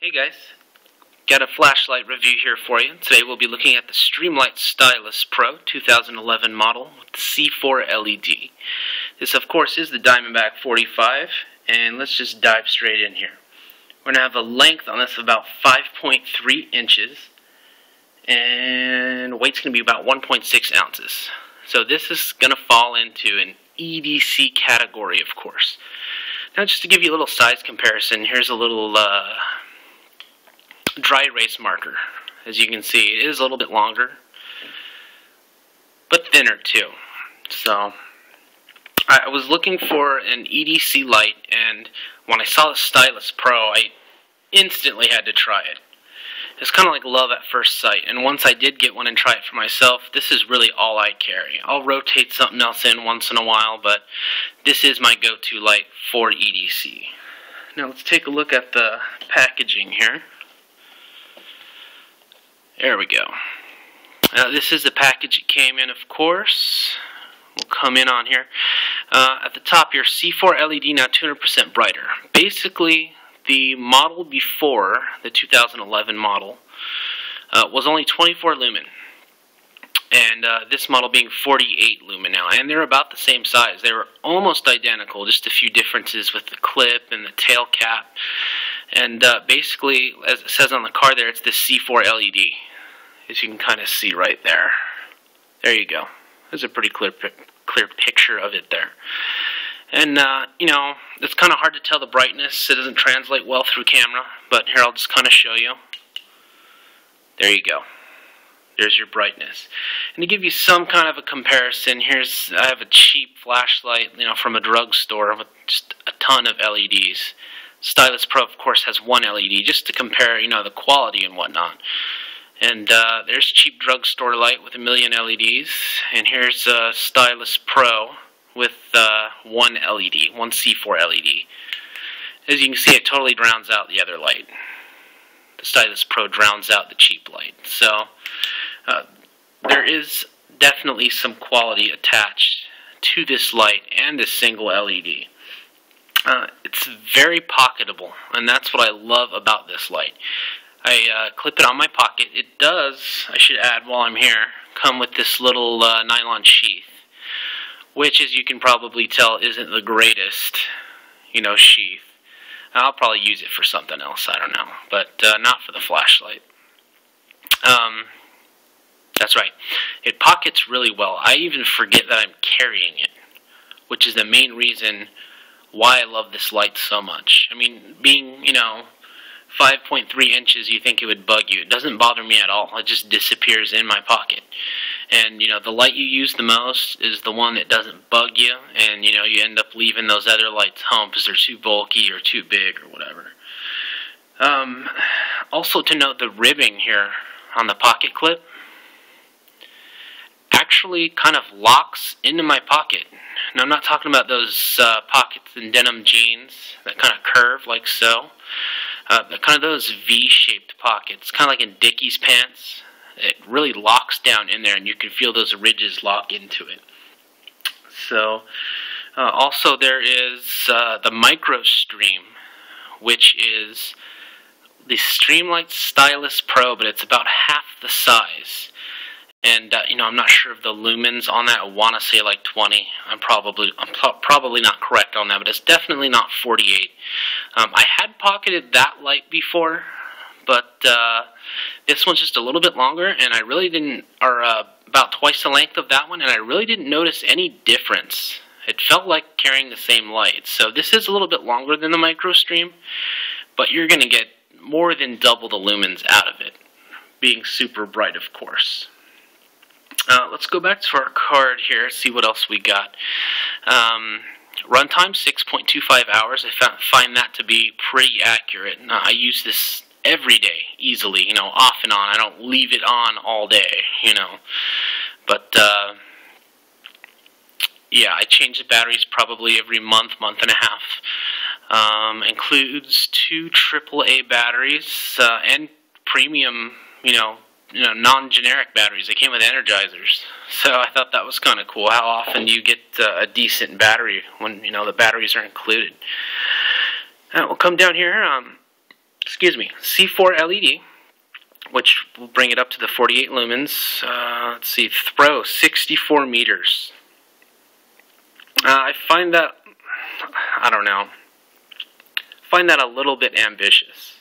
Hey guys, got a flashlight review here for you. Today we'll be looking at the Streamlight Stylus Pro 2011 model with the C4 LED. This of course is the Diamondback 45, and let's just dive straight in here. We're going to have a length on this of about 5.3 inches, and weight's going to be about 1.6 ounces. So this is going to fall into an EDC category, of course. Now just to give you a little size comparison, here's a little dry erase marker. As you can see, it is a little bit longer, but thinner too. So I was looking for an EDC light, and when I saw the Stylus Pro, I instantly had to try it. It's kind of like love at first sight, and once I did get one and try it for myself, this is really all I carry. I'll rotate something else in once in a while, but this is my go-to light for EDC. Now let's take a look at the packaging here. There we go. This is the package it came in, of course. We'll come in on here. At the top here, C4 LED, now 200% brighter. Basically, the model before, the 2011 model, was only 24 lumen. And this model being 48 lumen now. And they're about the same size. They were almost identical, just a few differences with the clip and the tail cap. And basically, as it says on the card there, it's the C4 LED. As you can kind of see right there. There you go. There's a pretty clear picture of it there. And, you know, it's kind of hard to tell the brightness. It doesn't translate well through camera. But here, I'll just kind of show you. There you go. There's your brightness. And to give you some kind of a comparison, I have a cheap flashlight, you know, from a drugstore with just a ton of LEDs. Stylus Pro, of course, has one LED, just to compare, you know, the quality and whatnot. And there's cheap drugstore light with 1 million LEDs. And here's a Stylus Pro with one LED, one C4 LED. As you can see, it totally drowns out the other light. The Stylus Pro drowns out the cheap light. So there is definitely some quality attached to this light and this single LED. It's very pocketable, and that's what I love about this light. I clip it on my pocket. It does, I should add while I'm here, come with this little nylon sheath, which, as you can probably tell, isn't the greatest, you know, sheath. I'll probably use it for something else, I don't know, but not for the flashlight. That's right. It pockets really well. I even forget that I'm carrying it, which is the main reason why I love this light so much. I mean, being, you know, 5.3 inches, you think it would bug you. It doesn't bother me at all. It just disappears in my pocket. And, you know, the light you use the most is the one that doesn't bug you, and, you know, you end up leaving those other lights home because they're too bulky or too big or whatever. Also to note, the ribbing here on the pocket clip actually kind of locks into my pocket. Now, I'm not talking about those pockets in denim jeans that kind of curve like so. Kind of those V-shaped pockets, kind of like in Dickies pants. It really locks down in there, and you can feel those ridges lock into it. So, also there is the Micro Stream, which is the Streamlight Stylus Pro, but it's about half the size. And you know, I'm not sure of the lumens on that. I want to say like 20. I'm probably not correct on that, but it's definitely not 48. I had pocketed that light before, but this one's just a little bit longer, and I really didn't, or about twice the length of that one, and I really didn't notice any difference. It felt like carrying the same light. So this is a little bit longer than the Micro Stream, but you're going to get more than double the lumens out of it, being super bright, of course. Let's go back to our card here, see what else we got. Runtime, 6.25 hours. I find that to be pretty accurate. I use this every day, easily, you know, off and on. I don't leave it on all day, you know. But, yeah, I change the batteries probably every month, month and a half. Includes 2 AAA batteries and premium, you know, non-generic batteries. They came with energizers. So I thought that was kind of cool. How often do you get a decent battery when, you know, the batteries are included? We'll come down here. excuse me, C4 LED, which will bring it up to the 48 lumens. Let's see, throw 64 meters. I find that, I don't know, find that a little bit ambitious.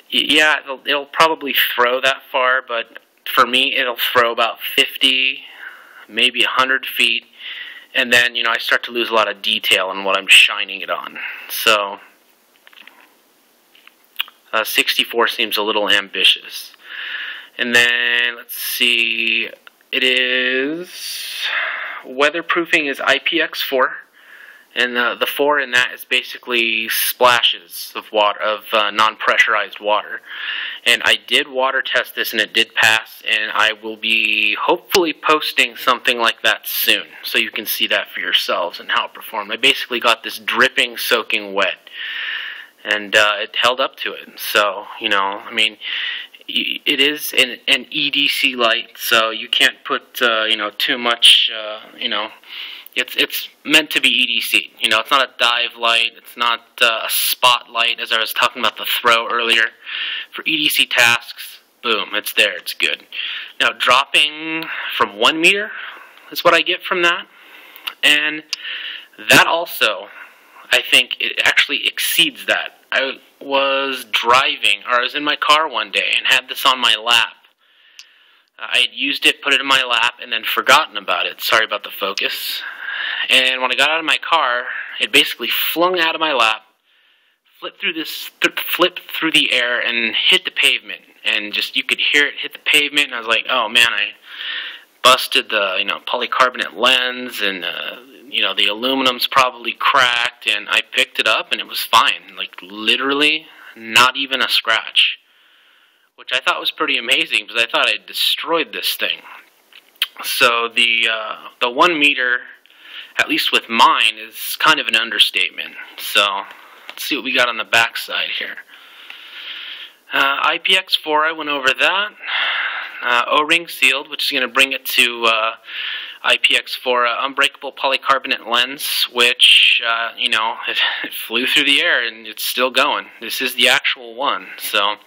Yeah, it'll probably throw that far, but for me, it'll throw about 50, maybe 100 feet, and then, I start to lose a lot of detail on what I'm shining it on. So, 64 seems a little ambitious. And then, let's see, it is, weatherproofing is IPX4. And the 4 in that is basically splashes of water, of non-pressurized water. And I did water test this, and it did pass. And I will be hopefully posting something like that soon, so you can see that for yourselves and how it performed. I basically got this dripping, soaking wet, and it held up to it. So, I mean, it is an EDC light, so you can't put too much, It's meant to be EDC. It's not a dive light. It's not a spotlight, as I was talking about the throw earlier. For EDC tasks, boom, it's there. It's good. Now, dropping from 1 meter is what I get from that. And that also, I think, it actually exceeds that. I was driving, or I was in my car one day and had this on my lap. I had used it, put it in my lap, and then forgotten about it. Sorry about the focus. And when I got out of my car, it basically flung out of my lap, flipped through the air, and hit the pavement. And just, you could hear it hit the pavement, and I was like, oh man, I busted the, polycarbonate lens, and, the aluminum's probably cracked, and I picked it up, and it was fine. Like, literally, not even a scratch. Which I thought was pretty amazing, because I thought I destroyed this thing. So the 1 meter, at least with mine, is kind of an understatement. So let's see what we got on the back side here. IPX4, I went over that. O-ring sealed, which is going to bring it to IPX4 unbreakable polycarbonate lens, which it flew through the air and it's still going. This is the actual one. So.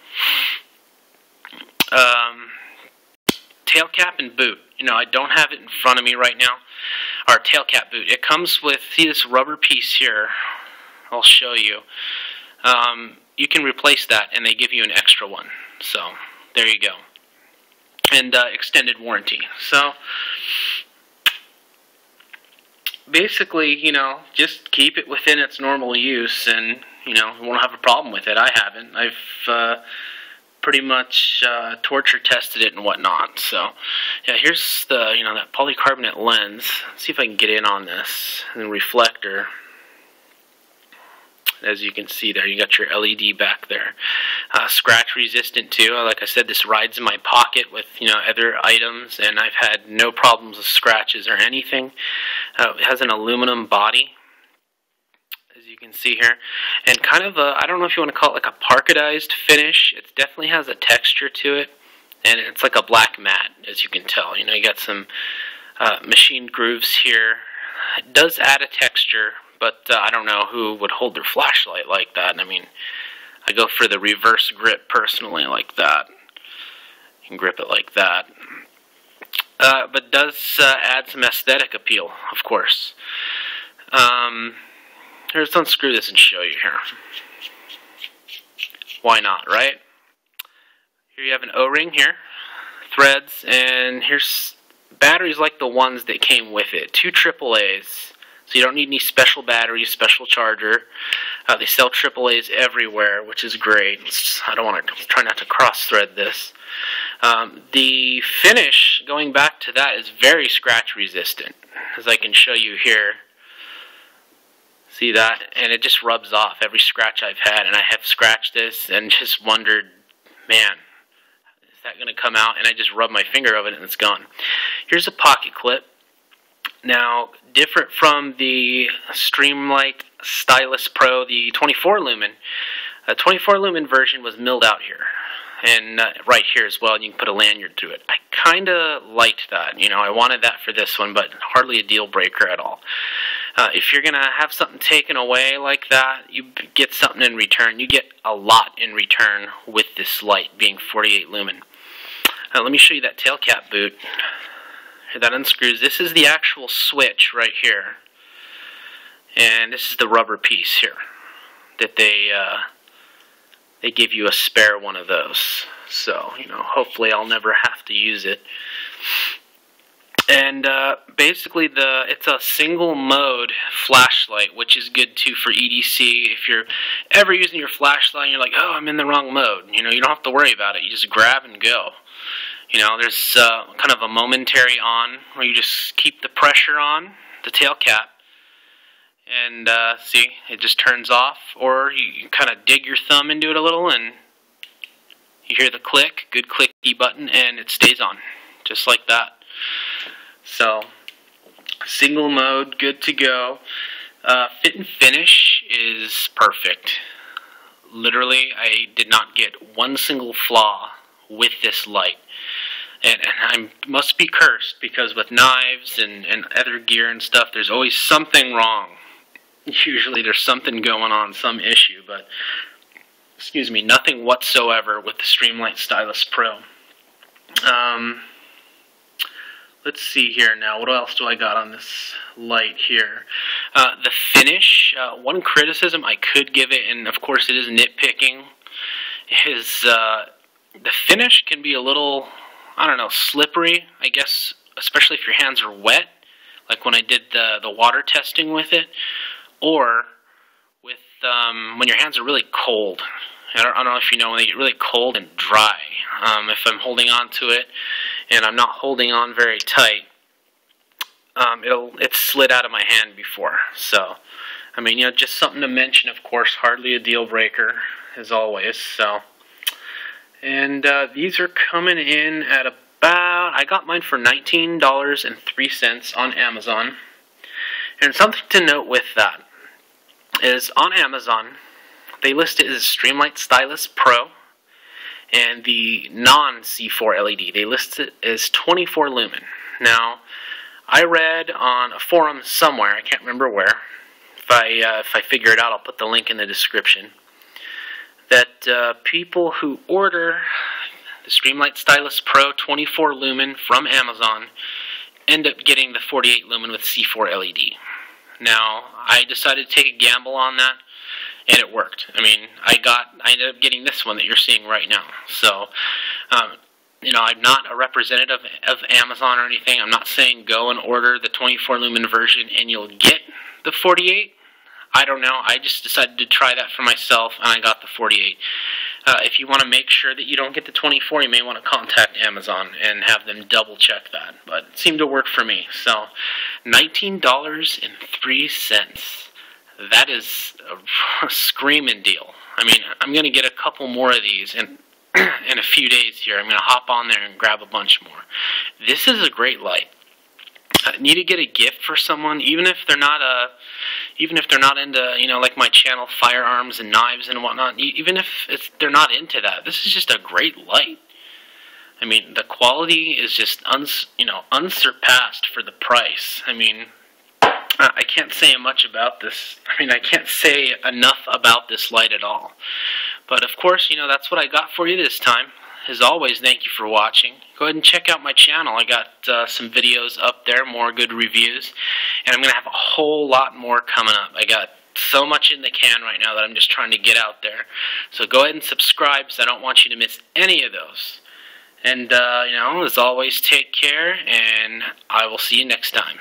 Tail cap and boot. I don't have it in front of me right now. Our tail cap boot. It comes with, see this rubber piece here? I'll show you. You can replace that, and they give you an extra one. So, there you go. And extended warranty. So, basically, just keep it within its normal use, and, you won't have a problem with it. I haven't. I've pretty much torture tested it and whatnot. So, yeah, here's the, that polycarbonate lens. Let's see if I can get in on this. And the reflector. As you can see there, you got your LED back there. Scratch resistant too. Like I said, this rides in my pocket with, other items, and I've had no problems with scratches or anything. It has an aluminum body, as you can see here, and kind of a, I don't know if you want to call it like a parketized finish. It definitely has a texture to it, and it's like a black matte, as you can tell. You got some machined grooves here. It does add a texture, but I don't know who would hold their flashlight like that. I mean, I go for the reverse grip personally, like that. You can grip it like that. But does add some aesthetic appeal, of course. Let's unscrew this and show you here. Why not, right? Here you have an O-ring here, threads, and here's batteries like the ones that came with it. 2 AAAs. So you don't need any special batteries, special charger. They sell AAAs everywhere, which is great. I don't want to try not to cross-thread this. The finish, going back to that, is very scratch resistant, as I can show you here. See that? And it just rubs off every scratch I've had. And I have scratched this and just wondered, man, is that going to come out? And I just rub my finger over it and it's gone. Here's a pocket clip. Now, different from the Streamlight Stylus Pro, the 24 lumen. The 24 lumen version was milled out here. And right here as well, and you can put a lanyard through it. I kind of liked that. I wanted that for this one, but hardly a deal breaker at all. If you're going to have something taken away like that, you get something in return. You get a lot in return with this light being 48 lumen. Let me show you that tail cap boot. Here, that unscrews. This is the actual switch right here. And this is the rubber piece here that they give you a spare one of those. So, you know, hopefully I'll never have to use it. And basically it's a single mode flashlight, which is good too for EDC. If you're ever using your flashlight and you're like, oh, I'm in the wrong mode, you know, you don't have to worry about it. You just grab and go. You know, there's kind of a momentary on where you just keep the pressure on the tail cap. And see, it just turns off, or you kind of dig your thumb into it a little and you hear the click, good clicky button, and it stays on, just like that. So, single mode, good to go. Fit and finish is perfect. Literally, I did not get one single flaw with this light. And I must be cursed, because with knives and other gear and stuff, there's always something wrong. Usually there's something going on, some issue, but, excuse me, nothing whatsoever with the Streamlight Stylus Pro. Let's see here now, what else do I got on this light here? The finish, one criticism I could give it, and of course it is nitpicking, is the finish can be a little, I don't know, slippery, I guess, especially if your hands are wet, like when I did the water testing with it. Or with when your hands are really cold. I don't know if you know, when they get really cold and dry. If I'm holding on to it and I'm not holding on very tight, it's slid out of my hand before. So, I mean, you know, just something to mention. Of course, hardly a deal breaker as always. So, and these are coming in at about, I got mine for $19.03 on Amazon. And something to note with that is on Amazon, they list it as Streamlight Stylus Pro, and the non-C4 LED, they list it as 24 lumen. Now, I read on a forum somewhere, I can't remember where, if I figure it out, I'll put the link in the description, that people who order the Streamlight Stylus Pro 24 lumen from Amazon end up getting the 48 lumen with C4 LED. Now, I decided to take a gamble on that, and it worked. I mean, I ended up getting this one that you're seeing right now. So, you know, I'm not a representative of Amazon or anything. I'm not saying go and order the 24 lumen version and you'll get the 48. I don't know. I just decided to try that for myself, and I got the 48. If you want to make sure that you don't get the 24, you may want to contact Amazon and have them double check that. But it seemed to work for me. So, $19.03. That is a screaming deal. I mean, I'm going to get a couple more of these in a few days here. I'm going to hop on there and grab a bunch more. This is a great light. I need to get a gift for someone, even if they're not into, you know, like my channel, firearms and knives and whatnot. Even if they're not into that, this is just a great light. I mean, the quality is just unsurpassed for the price. I mean, I can't say much about this. I mean, I can't say enough about this light at all. But of course, you know, that's what I got for you this time. As always, thank you for watching. Go ahead and check out my channel. I got some videos up there, more good reviews. And I'm going to have a whole lot more coming up. I got so much in the can right now that I'm just trying to get out there. So go ahead and subscribe, because I don't want you to miss any of those. And, you know, as always, take care, and I will see you next time.